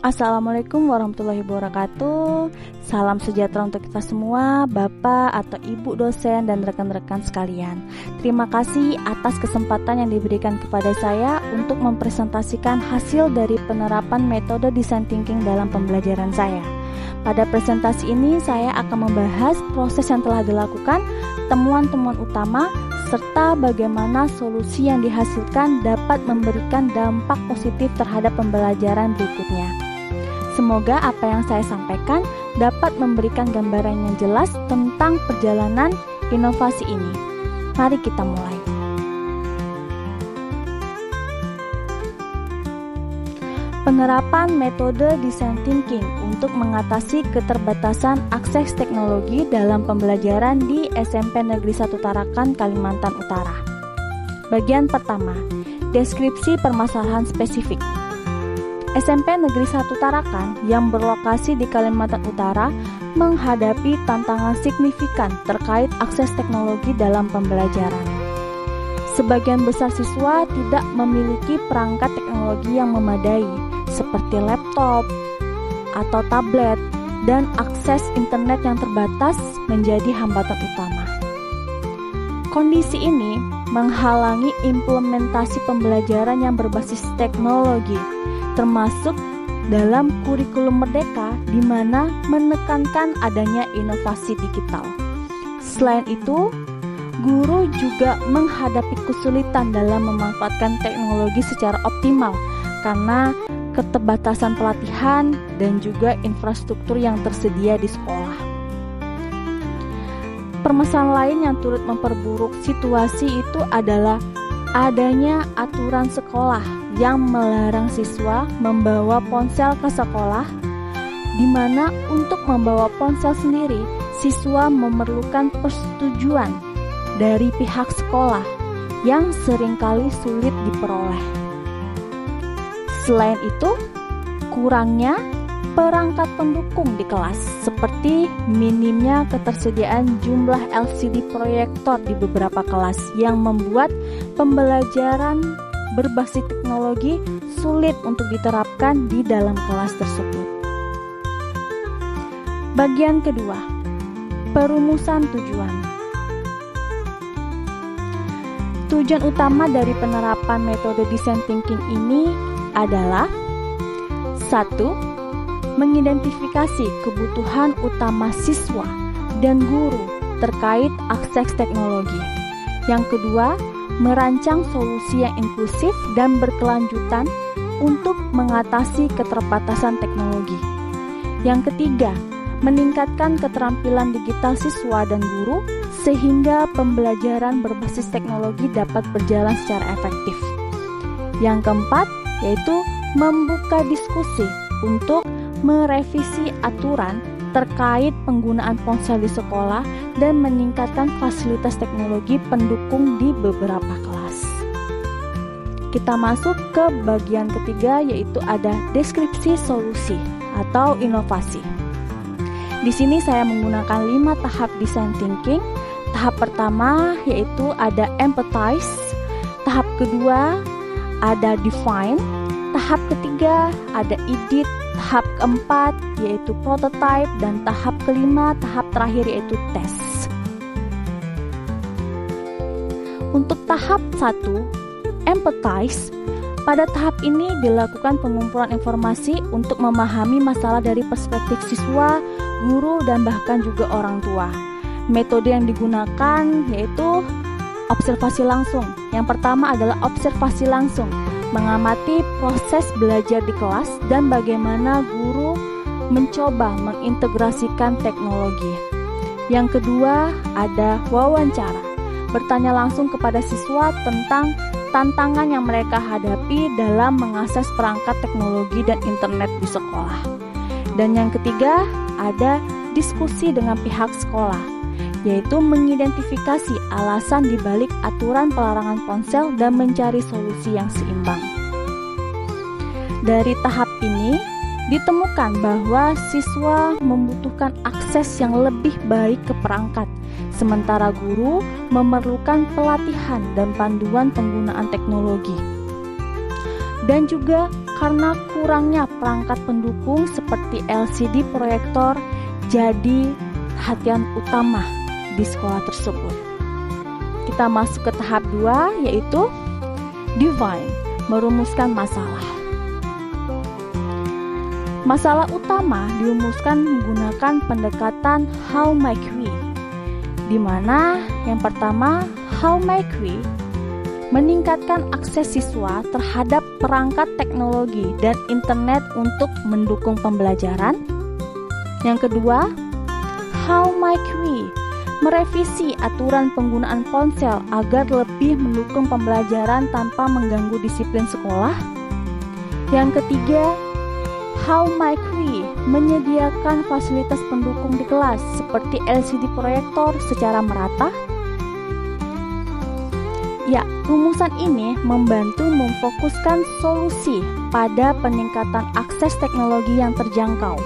Assalamualaikum warahmatullahi wabarakatuh. Salam sejahtera untuk kita semua, Bapak atau Ibu dosen dan rekan-rekan sekalian. Terima kasih atas kesempatan yang diberikan kepada saya untuk mempresentasikan hasil dari penerapan metode design thinking dalam pembelajaran saya. Pada presentasi ini saya akan membahas proses yang telah dilakukan, temuan-temuan utama, serta bagaimana solusi yang dihasilkan dapat memberikan dampak positif terhadap pembelajaran berikutnya. Semoga apa yang saya sampaikan dapat memberikan gambaran yang jelas tentang perjalanan inovasi ini. Mari kita mulai. Penerapan metode design thinking untuk mengatasi keterbatasan akses teknologi dalam pembelajaran di SMP Negeri 1 Tarakan, Kalimantan Utara. Bagian pertama, deskripsi permasalahan spesifik. SMP Negeri 1 Tarakan yang berlokasi di Kalimantan Utara menghadapi tantangan signifikan terkait akses teknologi dalam pembelajaran. Sebagian besar siswa tidak memiliki perangkat teknologi yang memadai, seperti laptop atau tablet, dan akses internet yang terbatas menjadi hambatan utama. Kondisi ini menghalangi implementasi pembelajaran yang berbasis teknologi, termasuk dalam kurikulum Merdeka di mana menekankan adanya inovasi digital. Selain itu, guru juga menghadapi kesulitan dalam memanfaatkan teknologi secara optimal karena keterbatasan pelatihan dan juga infrastruktur yang tersedia di sekolah. Permasalahan lain yang turut memperburuk situasi itu adalah adanya aturan sekolah yang melarang siswa membawa ponsel ke sekolah, di mana untuk membawa ponsel sendiri, siswa memerlukan persetujuan dari pihak sekolah yang seringkali sulit diperoleh. Selain itu, kurangnya perangkat pendukung di kelas, seperti minimnya ketersediaan jumlah LCD proyektor di beberapa kelas yang membuat pembelajaran berbasis teknologi sulit untuk diterapkan di dalam kelas tersebut. Bagian kedua, perumusan tujuan. Tujuan utama dari penerapan metode design thinking ini adalah 1. Mengidentifikasi kebutuhan utama siswa dan guru terkait akses teknologi. Yang kedua, merancang solusi yang inklusif dan berkelanjutan untuk mengatasi keterbatasan teknologi. Yang ketiga, meningkatkan keterampilan digital siswa dan guru sehingga pembelajaran berbasis teknologi dapat berjalan secara efektif. Yang keempat, yaitu membuka diskusi untuk merevisi aturan terkait penggunaan ponsel di sekolah dan meningkatkan fasilitas teknologi pendukung di beberapa kelas. Kita masuk ke bagian ketiga, yaitu ada deskripsi solusi atau inovasi. Di sini saya menggunakan 5 tahap design thinking. Tahap pertama yaitu ada empathize, tahap kedua ada define, tahap ketiga ada edit, tahap keempat yaitu prototype, dan tahap kelima, tahap terakhir yaitu test. Untuk tahap 1, empathize, pada tahap ini dilakukan pengumpulan informasi untuk memahami masalah dari perspektif siswa, guru, dan bahkan juga orang tua. Metode yang digunakan yaitu observasi langsung. Yang pertama adalah observasi langsung, mengamati proses belajar di kelas dan bagaimana guru mencoba mengintegrasikan teknologi. Yang kedua ada wawancara, bertanya langsung kepada siswa tentang tantangan yang mereka hadapi dalam mengakses perangkat teknologi dan internet di sekolah. Dan yang ketiga ada diskusi dengan pihak sekolah, yaitu mengidentifikasi alasan dibalik aturan pelarangan ponsel dan mencari solusi yang seimbang. Dari tahap ini ditemukan bahwa siswa membutuhkan akses yang lebih baik ke perangkat, sementara guru memerlukan pelatihan dan panduan penggunaan teknologi. Dan juga karena kurangnya perangkat pendukung seperti LCD proyektor jadi perhatian utama di sekolah tersebut. Kita masuk ke tahap 2, yaitu define, merumuskan masalah. Masalah utama dirumuskan menggunakan pendekatan how might we, di mana yang pertama, how might we meningkatkan akses siswa terhadap perangkat teknologi dan internet untuk mendukung pembelajaran. Yang kedua, how might we merevisi aturan penggunaan ponsel agar lebih mendukung pembelajaran tanpa mengganggu disiplin sekolah. Yang ketiga, how might we menyediakan fasilitas pendukung di kelas seperti LCD proyektor secara merata. Ya, rumusan ini membantu memfokuskan solusi pada peningkatan akses teknologi yang terjangkau,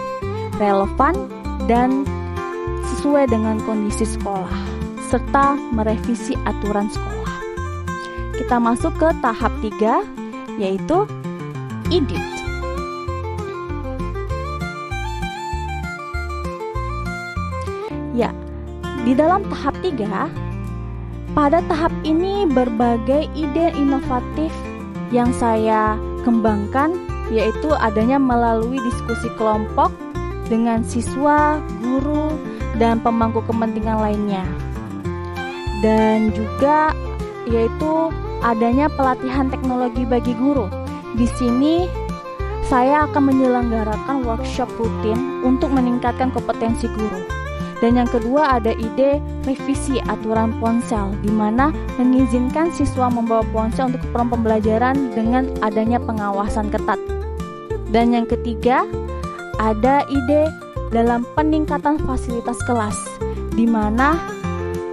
relevan, dan sesuai dengan kondisi sekolah, serta merevisi aturan sekolah. Kita masuk ke tahap 3, yaitu edit. Ya, di dalam tahap 3, pada tahap ini berbagai ide inovatif yang saya kembangkan, yaitu adanya melalui diskusi kelompok dengan siswa, guru, dan pemangku kepentingan lainnya. Dan juga yaitu adanya pelatihan teknologi bagi guru. Di sini saya akan menyelenggarakan workshop rutin untuk meningkatkan kompetensi guru. Dan yang kedua ada ide revisi aturan ponsel, di mana mengizinkan siswa membawa ponsel untuk keperluan pembelajaran dengan adanya pengawasan ketat. Dan yang ketiga ada ide dalam peningkatan fasilitas kelas, di mana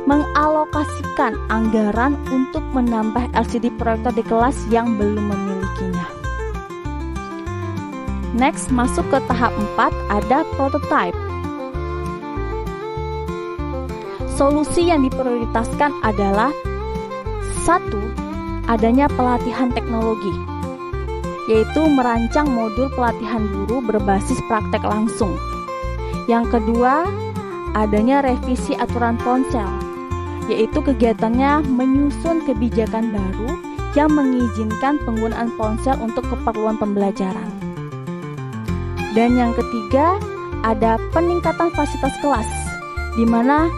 mengalokasikan anggaran untuk menambah LCD proyektor di kelas yang belum memilikinya. Next, masuk ke tahap 4, ada prototype. Solusi yang diprioritaskan adalah 1. Adanya pelatihan teknologi, yaitu merancang modul pelatihan guru berbasis praktek langsung. Yang kedua, adanya revisi aturan ponsel, yaitu kegiatannya menyusun kebijakan baru yang mengizinkan penggunaan ponsel untuk keperluan pembelajaran. Dan yang ketiga, ada peningkatan fasilitas kelas, di mana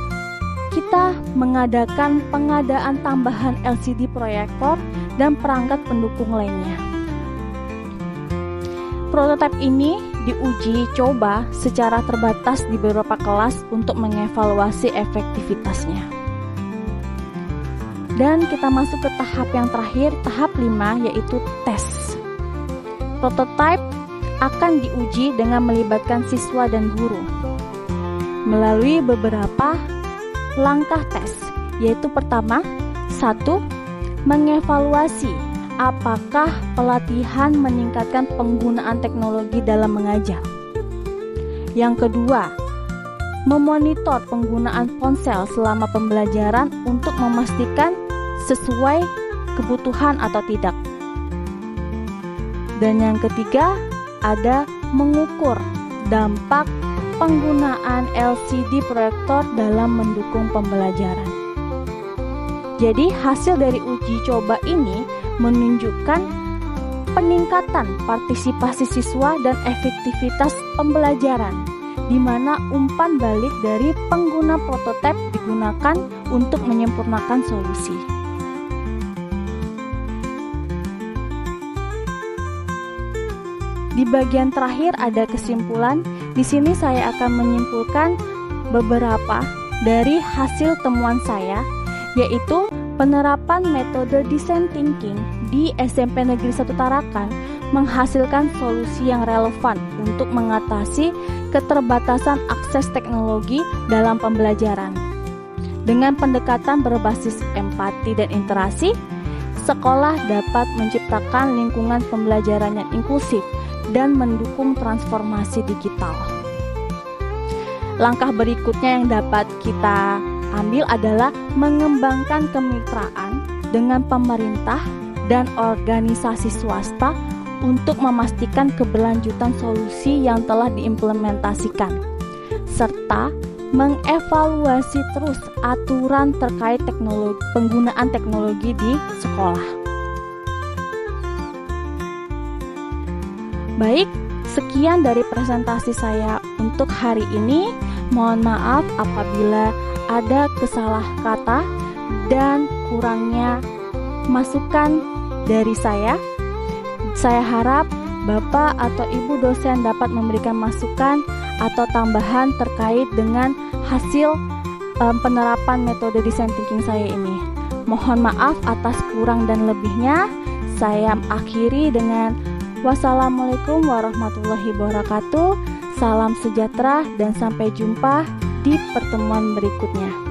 kita mengadakan pengadaan tambahan LCD proyektor dan perangkat pendukung lainnya. Prototipe ini diuji coba secara terbatas di beberapa kelas untuk mengevaluasi efektivitasnya. Dan kita masuk ke tahap yang terakhir, tahap 5, yaitu tes. Prototipe akan diuji dengan melibatkan siswa dan guru melalui beberapa langkah tes, yaitu pertama, 1. Mengevaluasi apakah pelatihan meningkatkan penggunaan teknologi dalam mengajar. Yang kedua, memonitor penggunaan ponsel selama pembelajaran untuk memastikan sesuai kebutuhan atau tidak. Dan yang ketiga, ada mengukur dampak penggunaan LCD proyektor dalam mendukung pembelajaran. Jadi hasil dari uji coba ini menunjukkan peningkatan partisipasi siswa dan efektivitas pembelajaran, di mana umpan balik dari pengguna prototipe digunakan untuk menyempurnakan solusi. Di bagian terakhir ada kesimpulan. Di sini saya akan menyimpulkan beberapa dari hasil temuan saya, yaitu penerapan metode design thinking di SMP Negeri 1 Tarakan menghasilkan solusi yang relevan untuk mengatasi keterbatasan akses teknologi dalam pembelajaran. Dengan pendekatan berbasis empati dan interaksi, sekolah dapat menciptakan lingkungan pembelajaran yang inklusif dan mendukung transformasi digital. Langkah berikutnya yang dapat kita ambil adalah mengembangkan kemitraan dengan pemerintah dan organisasi swasta untuk memastikan keberlanjutan solusi yang telah diimplementasikan, serta mengevaluasi terus aturan terkait penggunaan teknologi di sekolah. Baik, sekian dari presentasi saya untuk hari ini. Mohon maaf apabila ada kesalah kata dan kurangnya masukan dari saya. Saya harap Bapak atau Ibu dosen dapat memberikan masukan atau tambahan terkait dengan hasil penerapan metode design thinking saya ini. Mohon maaf atas kurang dan lebihnya. Saya akhiri dengan wassalamualaikum warahmatullahi wabarakatuh. Salam sejahtera dan sampai jumpa di pertemuan berikutnya.